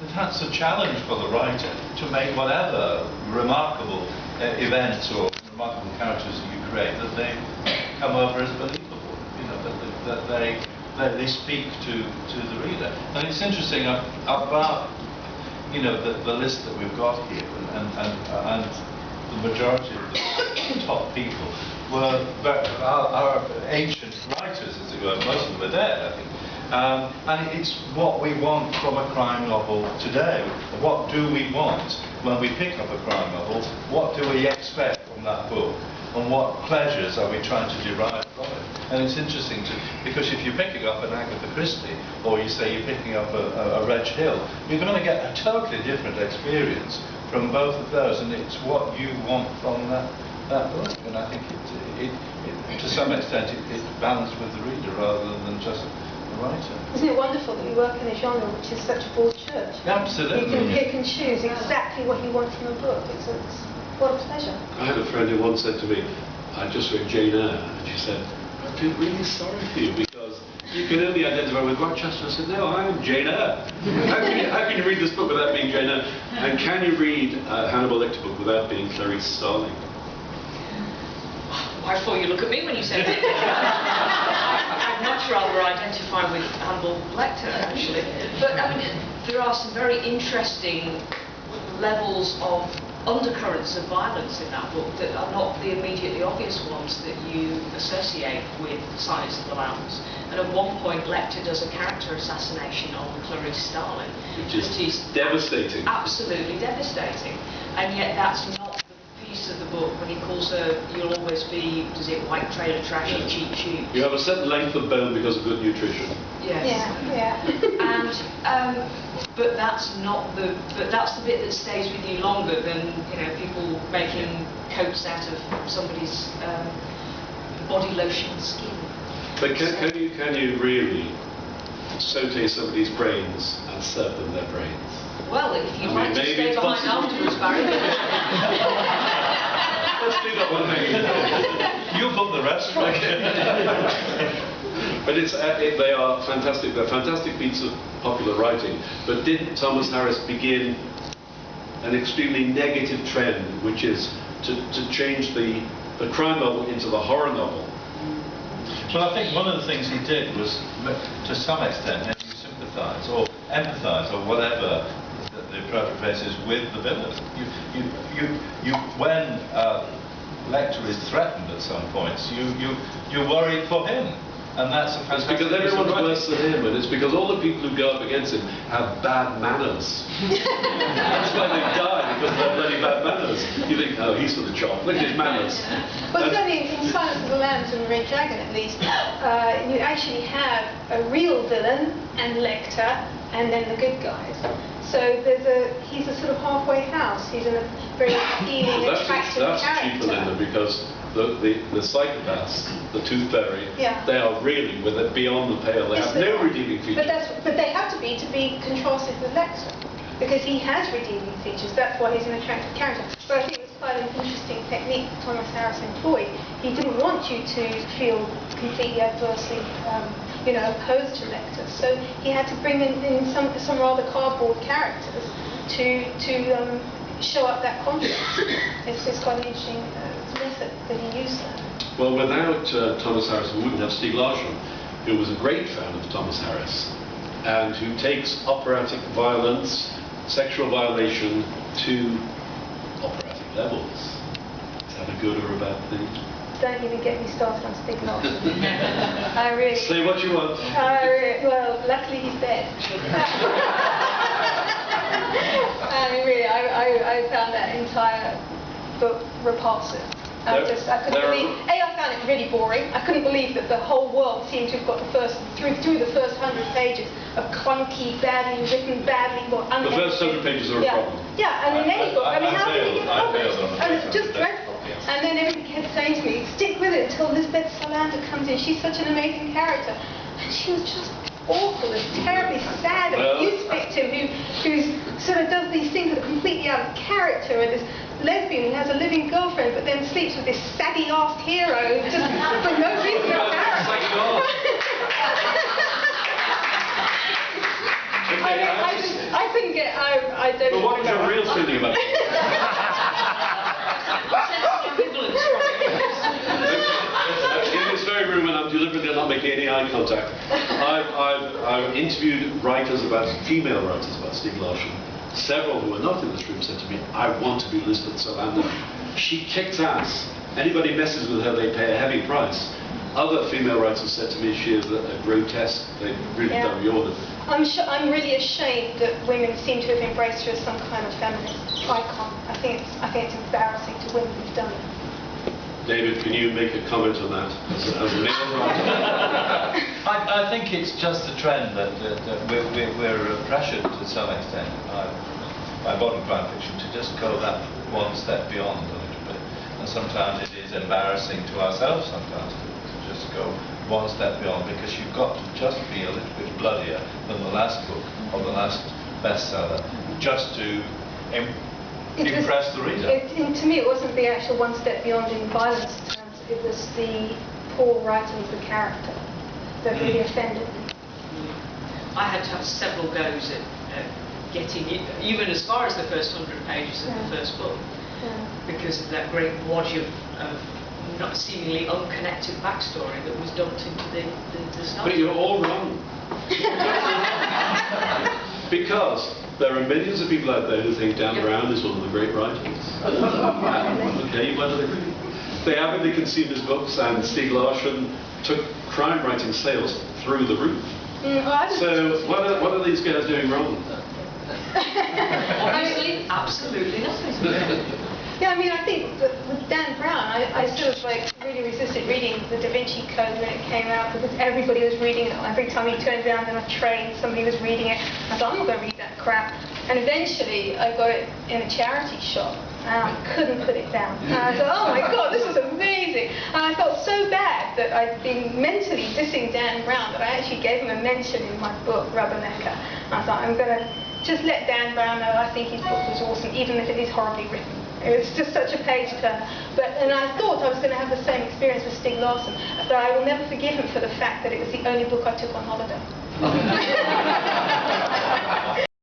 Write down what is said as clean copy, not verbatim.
That's a challenge for the writer, to make whatever remarkable events or remarkable characters that you create, that they come over as believable, you know, that they speak to the reader. And it's interesting about, you know, the list that we've got here, and the majority of the top people are ancient writers, as it were. Most of them are dead, I think. And it's what we want from a crime novel today. What do we want when we pick up a crime novel? What do we expect from that book? And what pleasures are we trying to derive from it? And it's interesting because if you're picking up an Agatha Christie, or you say you're picking up a Reg Hill, you're going to get a totally different experience from both of those, and it's what you want from that book. And I think it to some extent it balances with the reader rather than just the writer. Isn't it wonderful that we work in a genre which is such a broad church? Absolutely. You can pick and choose exactly what you want from a book. It's what a pleasure. I had a friend who once said to me, I just read Jane Eyre, and she said, I feel really sorry for you because you can only identify with Rochester. I said, no, I'm Jane Eyre. How can you read this book without being Jane Eyre? And can you read a Hannibal Lecter book without being Clarice Starling? I thought you look at me when you said it. I'd much rather identify with Hannibal Lecter, actually. But I mean, there are some very interesting levels of undercurrents of violence in that book that are not the immediately obvious ones that you associate with Silence of the Lambs. And at one point, Lecter does a character assassination on Clarice Starling, which is devastating. Absolutely devastating. And yet that's not the piece of the book when he calls her, you'll always be, does it, white trailer trashy, cheap shoes. You have a certain length of bone because of good nutrition. Yes. Yeah. And but that's the bit that stays with you longer than, you know, people making coats out of somebody's body lotion skin. But can you really saute somebody's brains and serve them their brains? Well, if you'd like to stay behind afterwards, Barry. Let's do that one thing. You book the rest. But they are fantastic. They're fantastic feats of popular writing. But did Thomas Harris begin an extremely negative trend, which is to change the crime novel into the horror novel? Well, I think one of the things he did was, to some extent, make you sympathise or empathise or whatever the appropriate phrase is with the villain. When Lecter is threatened at some points, you're worried for him. And that's a fantastic. It's because everyone's worse than him, and it's because all the people who go up against him have bad manners. That's why they die, because they're bloody bad manners. You think, oh, he's for the job. Look at his manners. Well, certainly in Silence of the Lambs and Red Dragon, at least, you actually have a real villain and Lecter, and then the good guys. So he's a sort of halfway house. He's a very appealing, attractive character. That's cheap, character. Belinda, because the psychopaths, the Tooth Fairy, yeah, they are really beyond the pale. They have no redeeming features. But they have to be contrasted with Lecter, because he has redeeming features. That's why he's an attractive character. But I think it's quite an interesting technique that Thomas Harris employed. He didn't want you to feel completely adversely opposed to Lecter. So he had to bring in some rather cardboard characters to show up that contrast. It's quite an interesting method that he used there. Well, without Thomas Harris, we wouldn't have Stieg Larsson, who was a great fan of Thomas Harris, and who takes operatic violence, sexual violation to operatic levels. Is that a good or a bad thing? Don't even get me started on Stieg Larsson. I really... Say what you want. Well, luckily he's dead. I mean, really, I found that entire book repulsive. I couldn't believe. I found it really boring. I couldn't believe that the whole world seemed to have got through the first 100 pages of clunky, badly written, badly got. The first 100 pages are a problem. Yeah, and in any book, I mean, how can you get published? And it's just dreadful. And then everybody kept saying to me, stick with it until Lisbeth Salander comes in. She's such an amazing character. And she was just awful and terribly sad abuse victim who sort of does these things that are completely out of character, and this lesbian who has a living girlfriend but then sleeps with this saggy-assed hero just for no reason or character. I couldn't get. I don't. But what is your real feeling about it? In this very room, and I'm deliberately not making any eye contact, I've interviewed writers female writers about Stieg Larsson. Several who are not in this room said to me, I want to be Lisbeth Salander. She kicks ass. Anybody messes with her, they pay a heavy price. Other female writers said to me she is a grotesque. They've really done me order. I'm really ashamed that women seem to have embraced her as some kind of feminist icon. I think it's embarrassing to women who've done it. David, can you make a comment on that as a male writer? I think it's just a trend that we're pressured to some extent by modern crime fiction to just go that one step beyond a little bit. And sometimes it is embarrassing to ourselves sometimes to just go one step beyond, because you've got to just be a little bit bloodier than the last book or the last bestseller just to impress the reader. To me, it wasn't the actual one step beyond in violence terms. It was the poor writing of the character that really offended me. I had to have several goes at getting it, even as far as the first 100 pages of the first book, because of that great wodge of not seemingly unconnected backstory that was dumped into the story. But you're all wrong. Because there are millions of people out there who think Dan Brown is one of the great writers. Okay, you might not agree. They avidly consumed his books, and Stieg Larsson took crime writing sales through the roof. So what are these guys doing wrong? Obviously, absolutely nothing. Yeah, I mean, I think that with Dan Brown, I sort of really resisted reading the Da Vinci Code when it came out, because everybody was reading it. Every time he turned around on a train, somebody was reading it. I thought, I'm not going to read that crap. And eventually, I got it in a charity shop, and I couldn't put it down. And I thought, oh my God, this is amazing. And I felt so bad that I'd been mentally dissing Dan Brown that I actually gave him a mention in my book, Rubbernecker. I thought, I'm going to just let Dan Brown know I think his book was awesome, even if it is horribly written. It was just such a page turner. And I thought I was going to have the same experience with Stieg Larsson, but I will never forgive him for the fact that it was the only book I took on holiday.